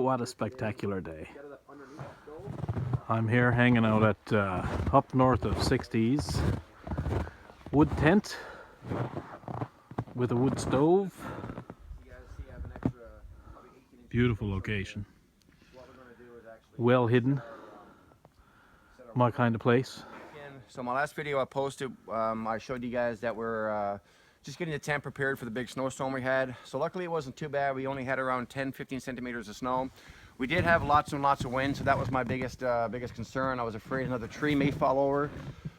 what a spectacular day. I'm here hanging out at up north of 60s wood tent with a wood stove. Beautiful location. Well hidden. My kind of place. So my last video I posted, I showed you guys that we're just getting the tent prepared for the big snowstorm we had. So luckily it wasn't too bad. We only had around 10-15 centimeters of snow. We did have lots and lots of wind, so that was my biggest concern. I was afraid another tree may fall over.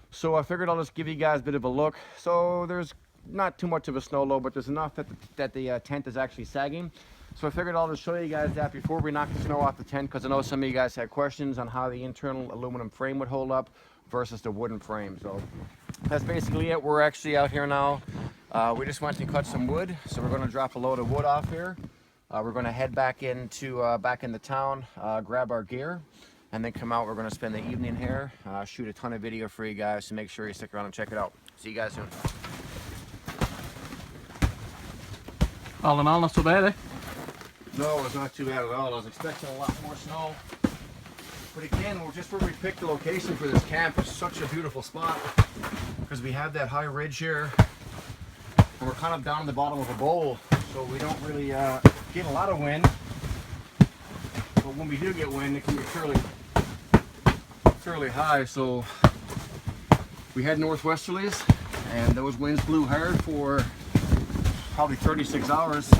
So I figured I'll just give you guys a bit of a look. So there's not too much of a snow load, but there's enough that the tent is actually sagging. So I figured I'll just show you guys that before we knock the snow off the tent, because I know some of you guys had questions on how the internal aluminum frame would hold up versus the wooden frame. So that's basically it. We're actually out here now. We just went to cut some wood, so we're going to drop a load of wood off here. We're going to head back into town, grab our gear, and then come out. We're going to spend the evening here, shoot a ton of video for you guys, so make sure you stick around and check it out. See you guys soon. All in all, not so bad, eh? No, it's not too bad at all. I was expecting a lot more snow. But again, we're just where we picked the location for this camp. It's such a beautiful spot because we have that high ridge here, and we're kind of down in the bottom of a bowl, so we don't really get a lot of wind. But when we do get wind, it can be fairly high. So we had northwesterlies, and those winds blew hard for probably 36 hours.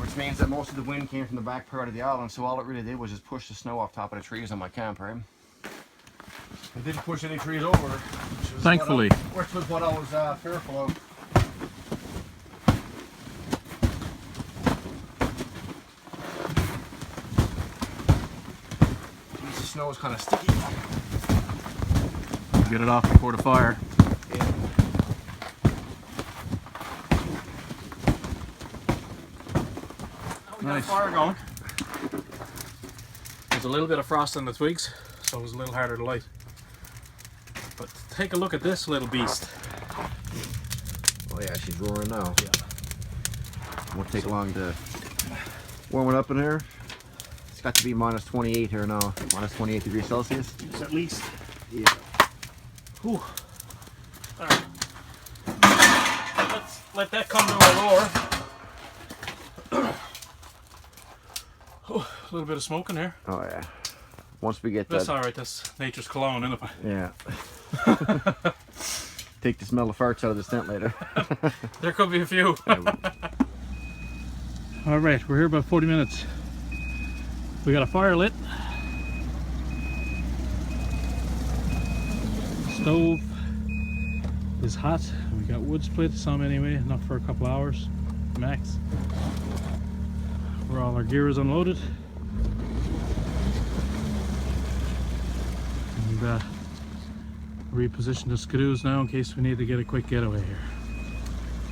Which means that most of the wind came from the back part of the island, so all it really did was just push the snow off top of the trees on my camp, right? It didn't push any trees over, Thankfully. Which was what I was fearful of. The snow is kind of sticky. Get it off before the fire. Yeah. Nice. Fire going. There's a little bit of frost on the twigs, so it was a little harder to light. But take a look at this little beast. Oh yeah, she's roaring now. Yeah. Won't take long to warm it up in here. It's got to be minus 28 here now. Minus 28 degrees Celsius. It's at least. Yeah. Whew. All right. Let's let that come to a roar. Oh, a little bit of smoke in there. Oh yeah. Once we get that. That's all right. That's nature's cologne, isn't it? Yeah. Take the smell of farts out of this tent later. There could be a few. All right, we're here about 40 minutes. We got a fire lit. Stove is hot. We got wood split, some anyway, enough for a couple hours max. Where all our gear is unloaded. And reposition the skidoos now in case we need to get a quick getaway here.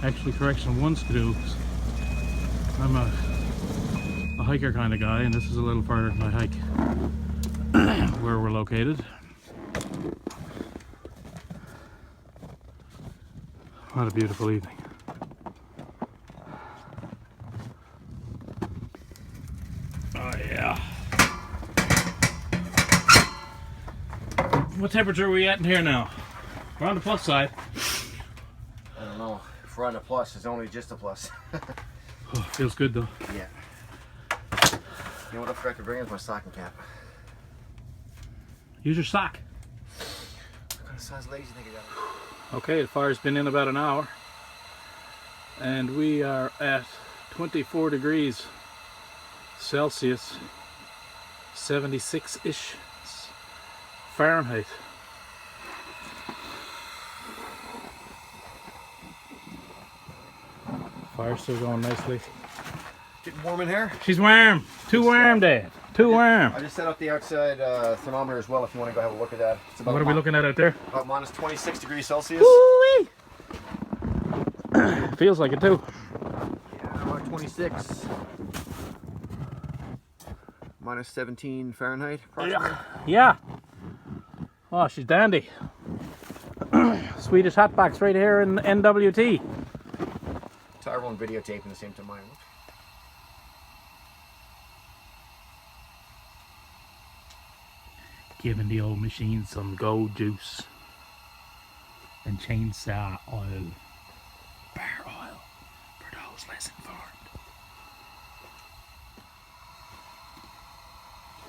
Actually, correction, one skidoo. I'm a hiker kind of guy, and this is a little farther than I hike where we're located. What a beautiful evening. Oh yeah. What temperature are we at in here now? We're on the plus side. I don't know. If we're on the plus, it's only just a plus. Oh, feels good though. Yeah. You know what I forgot to bring is my stocking cap. Use your sock. What kind of size legs do you think I got? Okay, the fire's been in about an hour. And we are at 24 degrees Celsius, 76-ish Fahrenheit. Fire's still going nicely. Getting warm in here? She's warm. Too warm, Dad. Too warm. I just set up the outside thermometer as well if you want to go have a look at that. It's about What are we looking at out there? About minus 26 degrees Celsius. Woo-wee. Feels like it too. Yeah, about 26. Minus 17 Fahrenheit approximately. Yeah. Oh, she's dandy. Swedish hotbox right here in NWT. So everyone videotaping the same time. giving the old machine some gold juice and chainsaw oil, bar oil, for those less informed.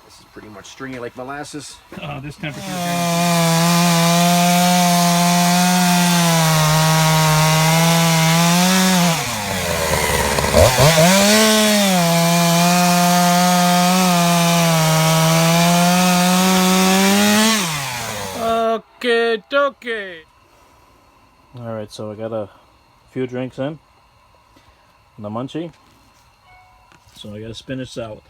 This is pretty much stringy like molasses. This temperature. Okay, dokie. Alright, so I got a few drinks in and a munchie. So I got a spinach salad.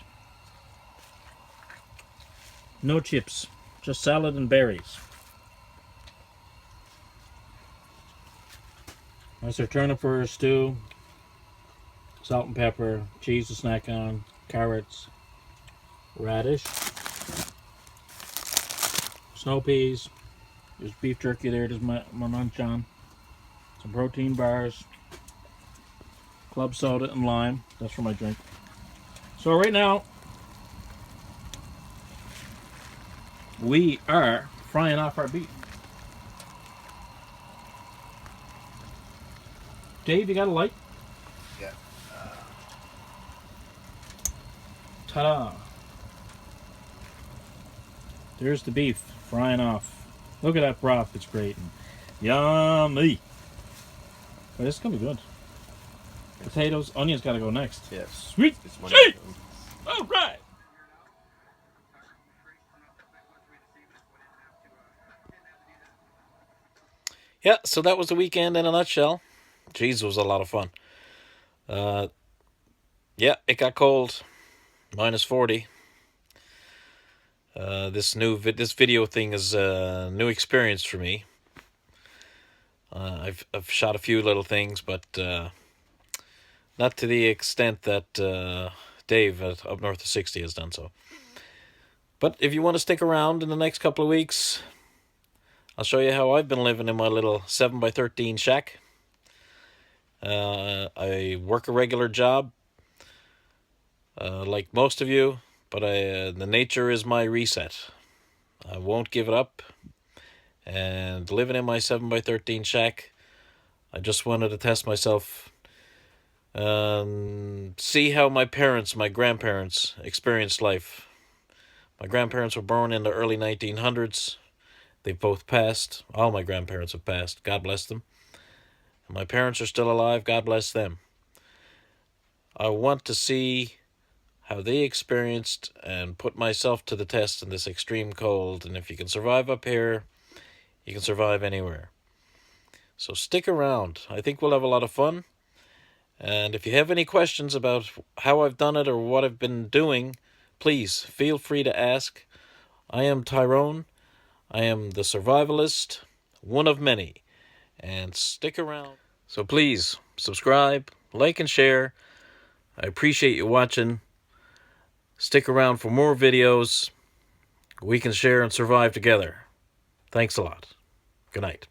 No chips, just salad and berries. That's our turnip for a stew. Salt and pepper, cheese to snack on, carrots, radish, snow peas. There's beef jerky there, there's my munch on. Some protein bars, club soda and lime. That's for my drink. So right now, we are frying off our beef. Dave, you got a light? Yeah. Ta-da! There's the beef frying off. Look at that broth, it's great. Yummy! But this is gonna be good. Potatoes, onions gotta go next. Yes. Sweet! It's Sweet! Alright! Yeah, so that was the weekend in a nutshell. Jeez, it was a lot of fun. Yeah, it got cold. -40. This video thing is a new experience for me. I've shot a few little things, but not to the extent that Dave at Up North of 60 has done so. But if you want to stick around in the next couple of weeks, I'll show you how I've been living in my little 7x13 shack. I work a regular job, like most of you, but the nature is my reset. I won't give it up. And living in my 7x13 shack, I just wanted to test myself, see how my grandparents experienced life. My grandparents were born in the early 1900s. They've both passed. All my grandparents have passed. God bless them. And my parents are still alive. God bless them. I want to see how they experienced and put myself to the test in this extreme cold. And if you can survive up here, you can survive anywhere. So stick around. I think we'll have a lot of fun. And if you have any questions about how I've done it or what I've been doing, please feel free to ask. I am Tyrone. I am the survivalist, one of many. And stick around. So please subscribe, like, and share. I appreciate you watching. Stick around for more videos. We can share and survive together. Thanks a lot. Good night.